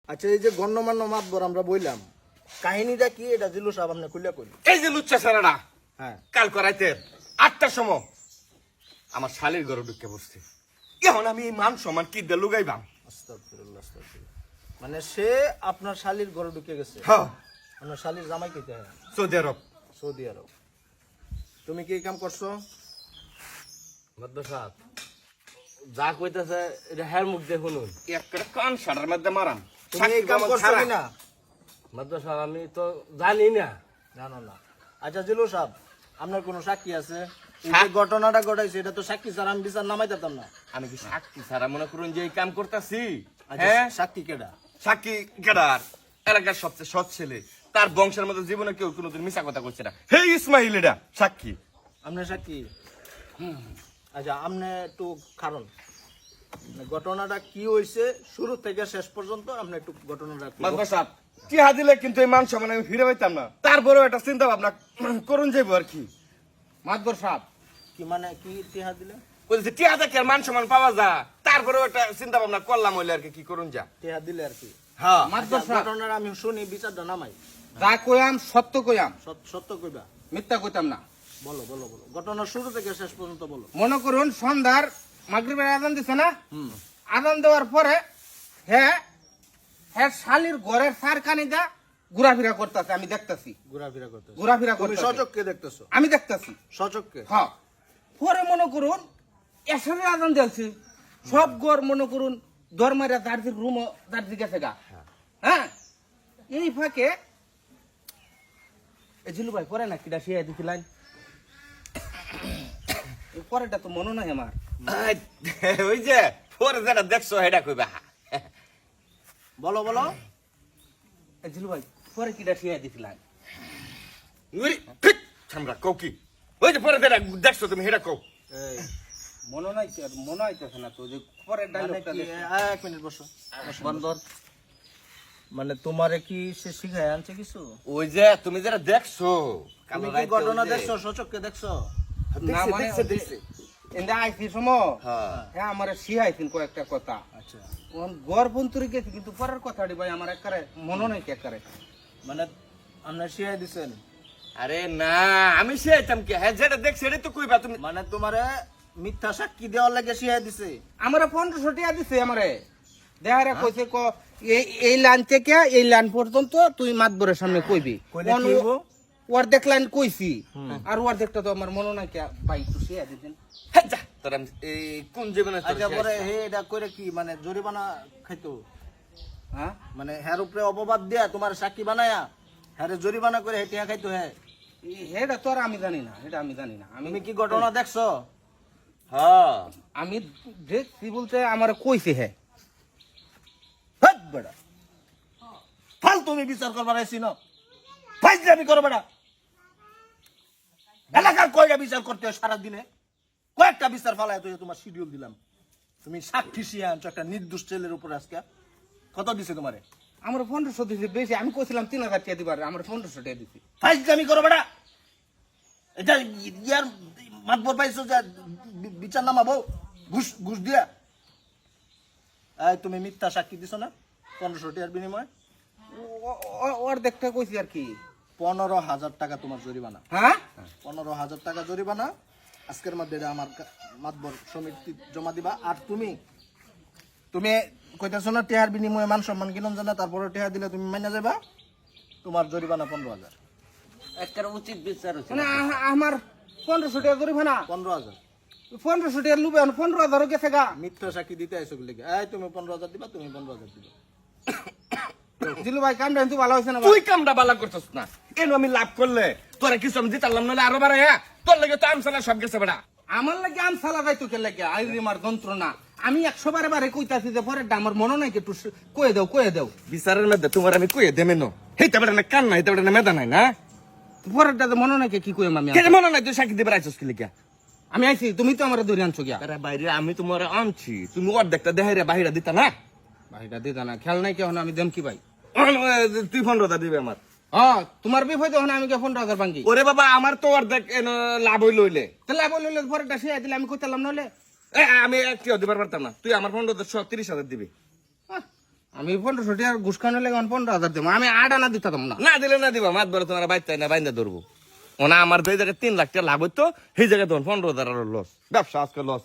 আচ্ছা, এই যে গণ্যমান্য মাতবর আমরা বললাম, কাহিনীটা কি এটা জিলু সাহেব আপনি খুলে কইল। এই যে লুচ্চা সারাটা হ্যাঁ, কাল করাইতে 8টার সময় আমার শালির ঘরে ঢুকে বসছে। এখন আমি মান সম্মান কি দিয়ে লুগাইবাম? আস্তাগফিরুল্লাহ, আস্তাগফিরুল্লাহ। মানে সে আপনার শালির ঘরে ঢুকে গেছে। হ্যাঁ, আপনার শালির জামাই কইতে হয় সৌদি আরব। সৌদি আরব। তুমি কি এই কাম করছো? মাদ্রাসা যা কইতাছে এটা হ্যার মুখ দিয়ে শুনুন। একটা কান সারার মধ্যে মারাম। তুমি এই কাম করছো কিনা? মাদ্রাসা আমি তো জানি না। জানো না? আচ্ছা জিলু সাহেব, আপনার কোনো সাক্ষী আছে? এই যে ঘটনাটা ঘটাইছে এটা তো সাক্ষী ছাড়া আমি বিচার নামাই দিতাম না। আমি কি সাক্ষী ছাড়া মনে করুন যে এই কাম করতেছি? আচ্ছা, হ্যাঁ, সাক্ষী কেডা? সাক্ষী কেডার? এলাকার সবচেয়ে সৎ ছেলে, তার বংশের মধ্যে জীবনে কেউ কোনোদিন মিশা কথা করছে না। হে ইসমাইল, এটা সাক্ষী। আপনার সাক্ষী? আচ্ছা, আপনি একটু কারণ ঘটনাটা কি হয়েছে শুরু থেকে শেষ পর্যন্ত আপনি একটু ঘটনাটা একটু মাদবা সাহেব, টিহা দিলে কিন্তু এই মান সম্মান আমি ফিরে পাইতাম না। তারপরেও একটা চিন্তা ভাবনা করুন যাইব আর কি। মাদবর সাহেব কি মানে কি টিহা দিলে? বলছে টিহা দেখে আর মান সম্মান পাওয়া যা, তারপরেও একটা চিন্তা ভাবনা করলাম হইলে আর কি করুন যা। টিহা দিলে আর কি? হ্যাঁ, আচ্ছা, ঘটনাটা আমি শুনি, বিচারটা নামাই। যা কইয়াম সত্য কইয়াম, সত্য কইবা, মিথ্যা কইতাম না। বলো বলো বলো, ঘটনা শুরু থেকে শেষ পর্যন্ত বলো। মনে করুন সন্ধ্যার মাগরিবের আজান দিছে না, আজান দেওয়ার পরে হ্যাঁ হ্যাঁ শালির ঘরের সারখানিটা ঘোরাফেরা করতেছে, আমি দেখতেছি ঘোরাফেরা করতে ঘোরাফেরা তুমি করতেছে, সচক্ষে দেখতেছো? আমি দেখতেছি সচক্ষে? হ্যাঁ। পরে মনে করুন এসরের আজান দিয়েছে, সব ঘর মনে করুন ধর্মের দার্জির রুম দার্জি গেছে গা। হ্যাঁ, এই ফাঁকে ঝিলু ভাই পরে না কিটা শিয়া দিছিলেন, পরেটা তো মনে নাই আমার। ওই যে পরে যেটা দেখছো এটা কইবা। বলো বলো। ঝিলু ভাই পরে কিটা শিয়া দিছিলেন? আমরা কও কি? ওই যে পরে যেটা দেখছো তুমি সেটা কও। এই মনে নাই, মনে হইতেছে না তো যে পরে মানে ডায়লগটা কি? দেখছি। এক মিনিট বসো। বন্দর মানে তোমারে কি সে শিখায় আনছে কিছু? ওই যে তুমি যেটা দেখছো তুমি কি ঘটনা দেখছো? সচক্ষে দেখছো? না মানে এন্দা আইছি সময় হ্যাঁ আমার শিখাইছেন কয়েকটা কথা। আচ্ছা, গড় বন্ধুরে গেছি কিন্তু পরের কথাটি ভাই আমার একারে মনে নাই একারে। মানে আপনার শিখাই দিছেন? আরে না, আমি সেটাম কি? হ্যাঁ, যেটা দেখছি সেটা তো কইবা তুমি। মানে তোমারে মিথ্যা সাক্ষী দেওয়ার লাগে শিখাই দিছে? আমারে 1500 টাকা দিছে আমারে, দেহারে কইছে ক এই লাইন থেকে এই লাইন পর্যন্ত তুই মাতবরের সামনে কইবি। কইলে কি হইব? ওর দেখলেন কইছি, আর ওর দেখতে তো আমার মনে নাই কে ভাই একটু শিয়া দিতেন। হ্যাঁ, যা তোরা এই কোন জীবনে তোর আচ্ছা, শেষ? পরে হে এটা করে কি মানে জরিমানা খাইতো? হ্যাঁ, মানে হ্যার উপরে অপবাদ দিয়া তোমার সাক্ষী বানায়া হ্যারে জরিমানা করে হেঁটিয়া খাইতো? হ্যাঁ, এটা তো আর আমি জানি না, এটা আমি জানি না। তুমি কি ঘটনা দেখছো? হ্যাঁ, আমি দেখছি বলতে আমার কইছে হ্যাঁ। হাট বেড়া, ফাল তুমি বিচার করবার আইছি না, ফাইজলামি করো বেড়া। এলাকার কয়টা বিচার করতে হয় সারাদিনে? কয়েকটা বিচার ফালায় তো তোমার শিডিউল দিলাম। তুমি সাক্ষী শিয়া আনছো একটা নির্দোষ ছেলের উপর। আজকে কত দিছে তোমারে? আমার 1500 দিছে বেশি, আমি কইছিলাম 3000 টাকা দিবার, আমার 1500 টাকা দিছি। ফাইজলামি করো বেড়া। এটা ইয়ার মাতবর পাইছো যে বিচার নামাবো ঘুষ ঘুষ দিয়া? এই তুমি মিথ্যা সাক্ষী দিছো না 1500 টাকার বিনিময়ে? ওর দেখতে কইছি আর কি। 15,000 টাকা তোমার জরিমানা। হ্যাঁ, 15,000 টাকা জরিমানা আজকের মধ্যে এটা আমার মাতবর সমিতি জমা দিবা। আর তুমি তুমি কইতাছো না টেহার বিনিময়ে মান সম্মান কিনুন জানা, তারপরে টেহা দিলে তুমি মাইনা যাবা, তোমার জরিমানা 15,000। একটা উচিত বিচার হচ্ছে। মানে আমার 1500 টাকা জরিমানা, 15,000 1500 টাকা লুবে 15,000 গেছে গা। মিথ্যা সাক্ষী দিতে আইছো বলে এই তুমি 15,000 দিবা, তুমি 15,000 দিবা। জিলু ভাই কামটা কিন্তু ভালো হইছে না ভাই? তুই কামটা বালা করছস না। এনো আমি লাভ করলে তোরা কিছু আমি দিতাম নাহলে আরো বাড়ে। হ্যাঁ, তোর লাগে তো আমসালা সব গেছে বেড়া। আমার লাগে আম সালা যাই তোকে লাগে আইরি মার যন্ত্রণা। আমি 100 বারে বারে কইতাছি যে পরে আমার মনে নাই একটু কয়ে দাও। বিচারের মধ্যে তোমার আমি কইয়ে দেমে নো। হেইটা বেড়া না কান নাই, হেইটা বেড়া না মেদা নাই না। পরেরটা তো মনে নাই কি কইম আমি। কেন মনে নাই তুই সাক্ষী দিবার আইছস কি লিগা? আমি আইছি, তুমি তো আমার ধরে আনছো গিয়া। আরে বাইরে আমি তোমার আনছি, তুমি অর্ধেকটা দেহাইরে বাহিরা দিতা না। ভাইটা দিতা না, খেয়াল নাই কেন আমি দেম কি ভাই? তুই 15,000 দিবে আমার। হ্যাঁ, তোমার বিপদ হন আমি 15,000 ভাঙ্গি। ওরে বাবা, আমার তো অর্ধেক লাভ হইল হইলে। তাহলে বললে পরেরটা শিয়া দিলে আমি কইতাম নলে। আমি একটিও দিবার পারতাম না। তুই আমার 15,000 30,000 দিবি। আমি 1500 টাকা ঘুষ খাওয়ানো লাগে 15,000 দেবো, আমি 8 আনা দিতাম না। না দিলে না দিবা মাত বলে তোমার বাইতে না বাইন্দা ধরবো ওনা আমার যে জায়গায় 3 লাখ টাকা লাভ হইতো সেই জায়গায় তখন 15,000 লস ব্যবসা আজকে লস